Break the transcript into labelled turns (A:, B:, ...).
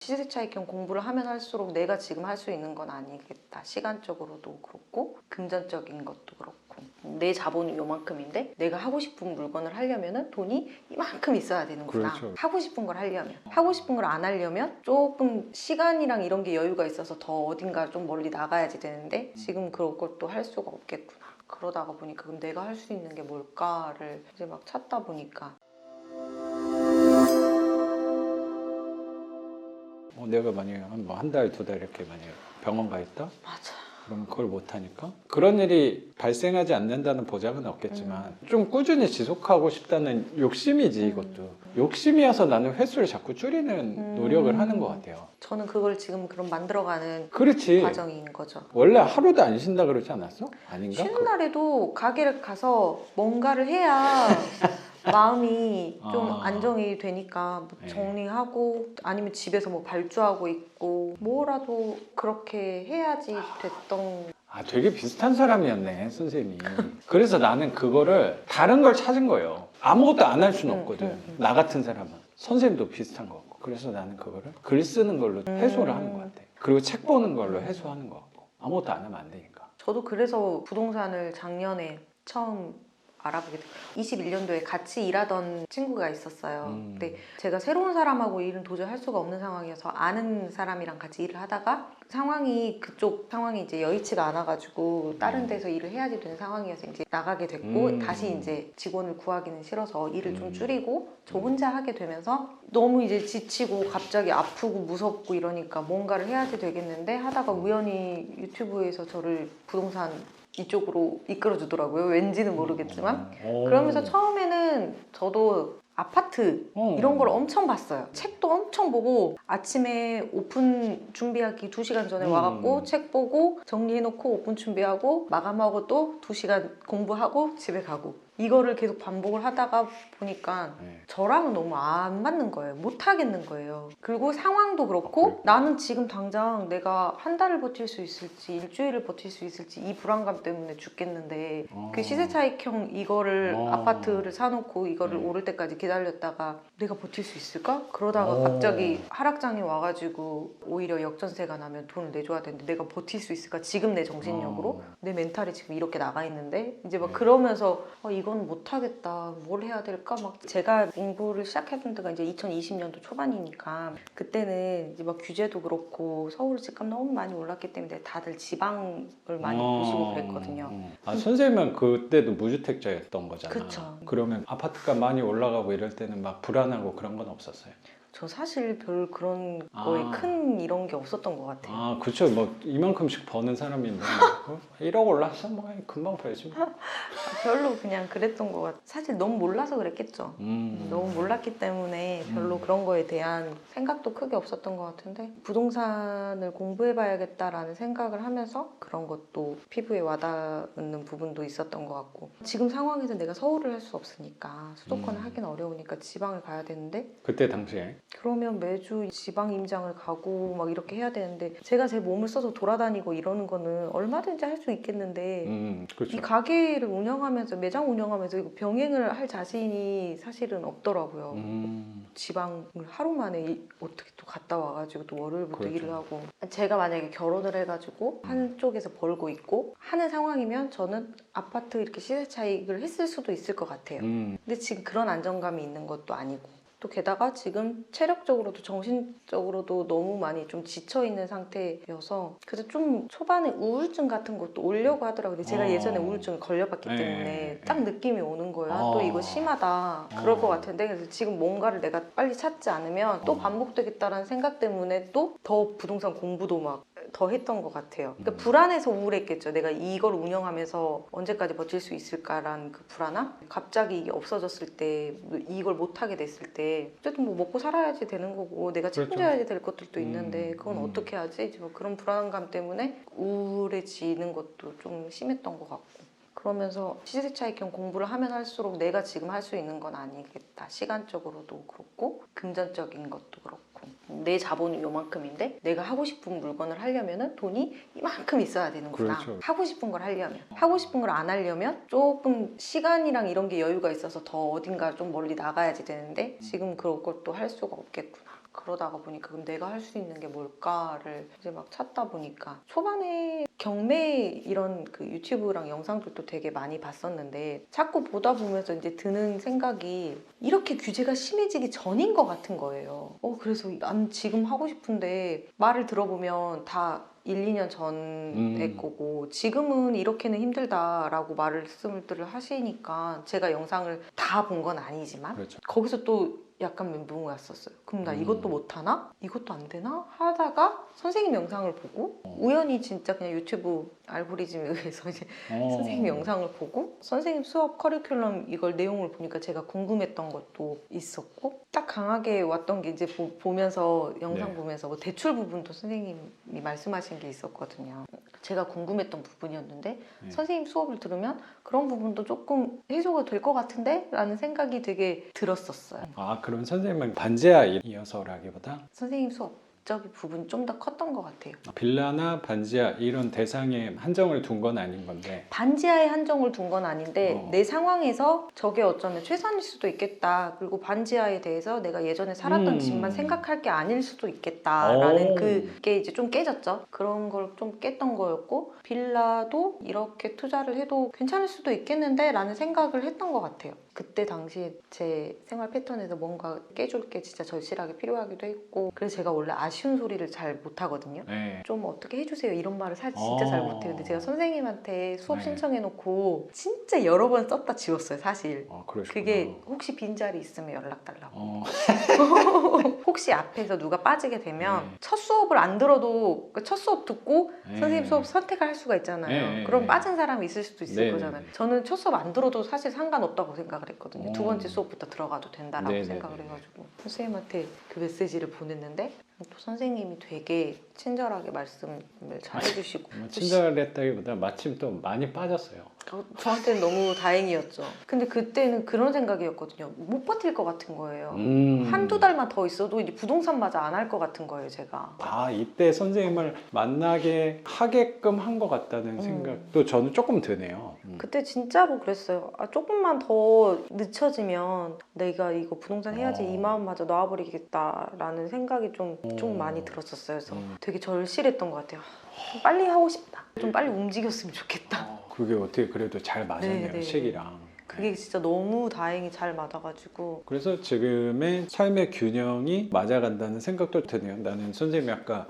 A: 시세 차익형 공부를 하면 할수록 내가 지금 할 수 있는 건 아니겠다. 시간적으로도 그렇고 금전적인 것도 그렇고 내 자본이 요만큼인데 내가 하고 싶은 물건을 하려면 돈이 이만큼 있어야 되는구나.
B: 그렇죠.
A: 하고 싶은 걸 하려면. 하고 싶은 걸 안 하려면 조금 시간이랑 이런 게 여유가 있어서 더 어딘가 좀 멀리 나가야지 되는데 지금 그런 것도 할 수가 없겠구나. 그러다가 보니까 그럼 내가 할 수 있는 게 뭘까를 이제 막 찾다 보니까
B: 내가 만약에 한 달, 두 달 이렇게 만약에 병원 가 있다?
A: 맞아.
B: 그럼 그걸 못하니까? 그런 일이 발생하지 않는다는 보장은 없겠지만 좀 꾸준히 지속하고 싶다는 욕심이지 이것도. 욕심이어서 나는 횟수를 자꾸 줄이는 노력을 하는 것 같아요.
A: 저는 그걸 지금 그럼 만들어가는
B: 그렇지.
A: 과정인 거죠.
B: 원래 하루도 안 쉰다 그러지 않았어? 아닌가?
A: 쉬는 날에도 가게를 가서 뭔가를 해야 마음이 좀 안정이 되니까 뭐
B: 네.
A: 정리하고 아니면 집에서 뭐 발주하고 있고 뭐라도 그렇게 해야지 됐던.
B: 되게 비슷한 사람이었네, 선생님이. 그래서 나는 그거를 다른 걸 찾은 거예요. 아무것도 안 할 수는 없거든. 나 같은 사람은. 선생님도 비슷한 거 같고. 그래서 나는 그거를 글 쓰는 걸로 해소를 하는 것 같아. 그리고 책 보는 걸로 해소하는 것 같고. 아무것도 안 하면 안 되니까.
A: 저도 그래서 부동산을 작년에 처음 알아보게 됐어요. 21년도에 같이 일하던 친구가 있었어요. 근데 제가 새로운 사람하고 일은 도저히 할 수가 없는 상황이어서 아는 사람이랑 같이 일을 하다가 그쪽 상황이 이제 여의치가 않아가지고 다른 데서 일을 해야지 되는 상황이어서 이제 나가게 됐고 다시 이제 직원을 구하기는 싫어서 일을 좀 줄이고 저 혼자 하게 되면서 너무 이제 지치고 갑자기 아프고 무섭고 이러니까 뭔가를 해야지 되겠는데 하다가 우연히 유튜브에서 저를 부동산 이쪽으로 이끌어주더라고요. 왠지는 모르겠지만. 그러면서 처음에는 저도 아파트 이런 걸 엄청 봤어요. 책도 엄청 보고 아침에 오픈 준비하기 2시간 전에 와갖고 책 보고 정리해놓고 오픈 준비하고 마감하고 또 2시간 공부하고 집에 가고 이거를 계속 반복을 하다가 보니까 저랑은 너무 안 맞는 거예요. 못 하겠는 거예요. 그리고 상황도 그렇고 나는 지금 당장 내가 한 달을 버틸 수 있을지 일주일을 버틸 수 있을지 이 불안감 때문에 죽겠는데 그 시세 차익형 이거를 아파트를 사놓고 이거를 오를 때까지 기다렸다가 내가 버틸 수 있을까? 그러다가 갑자기 하락장이 와가지고 오히려 역전세가 나면 돈을 내줘야 되는데 내가 버틸 수 있을까? 지금 내 정신력으로 내 멘탈이 지금 이렇게 나가 있는데 이제 막 그러면서 이건 못하겠다. 뭘 해야 될까? 막 제가 공부를 시작했던 때가 이제 2020년도 초반이니까 그때는 이제 막 규제도 그렇고 서울 집값 너무 많이 올랐기 때문에 다들 지방을 많이 보시고 그랬거든요.
B: 선생님은 그때도 무주택자였던 거잖아.
A: 그쵸.
B: 그러면 아파트값 많이 올라가고 이럴 때는 막 불안하고 그런 건 없었어요?
A: 저 사실 별 그런 거에 큰 이런 게 없었던 것 같아요.
B: 그쵸. 뭐 이만큼씩 버는 사람인데 1억 올랐어? 뭐 금방 벌지 뭐.
A: 별로 그냥 그랬던 것 같아요. 사실 너무 몰라서 그랬겠죠. 너무 몰랐기 때문에 별로 그런 거에 대한 생각도 크게 없었던 것 같은데 부동산을 공부해봐야겠다라는 생각을 하면서 그런 것도 피부에 와닿는 부분도 있었던 것 같고 지금 상황에서 내가 서울을 할 수 없으니까 수도권을 하긴 어려우니까 지방을 가야 되는데
B: 그때 당시에?
A: 그러면 매주 지방 임장을 가고 막 이렇게 해야 되는데 제가 제 몸을 써서 돌아다니고 이러는 거는 얼마든지 할 수 있겠는데
B: 그렇죠.
A: 이 가게를 운영하면서 매장 운영하면서 이거 병행을 할 자신이 사실은 없더라고요. 지방을 하루 만에 어떻게 또 갔다 와가지고 또 월요일부터
B: 그렇죠.
A: 일을 하고 제가 만약에 결혼을 해가지고 한쪽에서 벌고 있고 하는 상황이면 저는 아파트 이렇게 시세 차익을 했을 수도 있을 것 같아요. 근데 지금 그런 안정감이 있는 것도 아니고 또 게다가 지금 체력적으로도 정신적으로도 너무 많이 좀 지쳐있는 상태여서 그래서 좀 초반에 우울증 같은 것도 오려고 하더라고요. 근데 제가 예전에 우울증을 걸려봤기 때문에 딱 느낌이 오는 거예요. 또 이거 심하다 그럴 것 같은데 그래서 지금 뭔가를 내가 빨리 찾지 않으면 또 반복되겠다라는 생각 때문에 또 더 부동산 공부도 막 더 했던 것 같아요. 그러니까 불안해서 우울했겠죠. 내가 이걸 운영하면서 언제까지 버틸 수 있을까라는 그 불안함? 갑자기 이게 없어졌을 때 이걸 못하게 됐을 때 어쨌든 뭐 먹고 살아야지 되는 거고 내가 책임져야지 될 것들도 있는데 그건 어떻게 하지? 이제 뭐 그런 불안감 때문에 우울해지는 것도 좀 심했던 것 같고 그러면서 시세 차익형 공부를 하면 할수록 내가 지금 할 수 있는 건 아니겠다. 시간적으로도 그렇고 금전적인 것도 그렇고 내 자본이 요만큼인데 내가 하고 싶은 물건을 하려면 돈이 이만큼 있어야 되는구나.
B: 그렇죠.
A: 하고 싶은 걸 하려면. 하고 싶은 걸 안 하려면 조금 시간이랑 이런 게 여유가 있어서 더 어딘가 좀 멀리 나가야지 되는데 지금 그런 것도 할 수가 없겠구나. 그러다가 보니까 그럼 내가 할 수 있는 게 뭘까를 이제 막 찾다 보니까 초반에 경매 이런 그 유튜브랑 영상들도 되게 많이 봤었는데 자꾸 보다 보면서 이제 드는 생각이 이렇게 규제가 심해지기 전인 것 같은 거예요. 그래서 난 지금 하고 싶은데 말을 들어보면 다 1, 2년 전의 거고 지금은 이렇게는 힘들다라고 말씀을 하시니까 제가 영상을 다 본 건 아니지만
B: 그렇죠.
A: 거기서 또 약간 멘붕이 왔었어요. 그럼 나 이것도 못하나? 이것도 안 되나? 하다가 선생님 영상을 보고 우연히 진짜 그냥 유튜브 알고리즘에 의해서 이제 선생님 영상을 보고 선생님 수업 커리큘럼 이걸 내용을 보니까 제가 궁금했던 것도 있었고 딱 강하게 왔던 게 이제 보면서 영상
B: 네.
A: 보면서 뭐 대출 부분도 선생님이 말씀하신 게 있었거든요. 제가 궁금했던 부분이었는데 선생님 수업을 들으면 그런 부분도 조금 해소가 될 것 같은데? 라는 생각이 되게 들었었어요.
B: 아, 그럼 선생님은 반지하이어서라기보다
A: 선생님 수업적인 부분이 좀 더 컸던 것 같아요.
B: 빌라나 반지하 이런 대상에 한정을 둔 건 아닌 건데
A: 반지하에 한정을 둔 건 아닌데 내 상황에서 저게 어쩌면 최선일 수도 있겠다. 그리고 반지하에 대해서 내가 예전에 살았던 집만 생각할 게 아닐 수도 있겠다라는 그게 이제 좀 깨졌죠. 그런 걸 좀 깼던 거였고 빌라도 이렇게 투자를 해도 괜찮을 수도 있겠는데 라는 생각을 했던 것 같아요. 그때 당시에 제 생활 패턴에서 뭔가 깨줄 게 진짜 절실하게 필요하기도 했고 그래서 제가 원래 아쉬운 소리를 잘 못하거든요.
B: 네.
A: 좀 어떻게 해주세요 이런 말을 사실 진짜 잘 못해요. 근데 제가 선생님한테 수업
B: 네.
A: 신청해놓고 진짜 여러 번 썼다 지웠어요 사실.
B: 그러시구나.
A: 그게 혹시 빈자리 있으면 연락 달라고. 혹시 앞에서 누가 빠지게 되면 첫 수업을 안 들어도 첫 수업 듣고 선생님 수업 선택을 할 수가 있잖아요. 그럼 빠진 사람이 있을 수도 있을 거잖아요. 저는 첫 수업 안 들어도 사실 상관없다고 생각을 했거든요. 두 번째 수업부터 들어가도 된다라고 생각을 해가지고 선생님한테 그 메시지를 보냈는데 또 선생님이 되게 친절하게 말씀을 잘 해주시고
B: 친절했다기보다 마침 또 많이 빠졌어요.
A: 저한테는 너무 다행이었죠. 근데 그때는 그런 생각이었거든요. 못 버틸 것 같은 거예요. 한두 달만 더 있어도 이제 부동산 마저 안 할 것 같은 거예요, 제가.
B: 이때 선생님을 만나게 하게끔 한 것 같다는 생각도 저는 조금 드네요.
A: 그때 진짜로 그랬어요. 조금만 더 늦춰지면 내가 이거 부동산 해야지 이 마음마저 놔버리겠다라는 생각이 좀 많이 들었었어요. 그래서 되게 절실했던 것 같아요. 좀 빨리 하고 싶다. 좀 빨리 움직였으면 좋겠다.
B: 그게 어떻게 그래도 잘 맞았네요,
A: 네.
B: 시기랑.
A: 그게 진짜 너무 다행히 잘 맞아가지고
B: 그래서 지금의 삶의 균형이 맞아간다는 생각도 드네요. 나는 선생님이 아까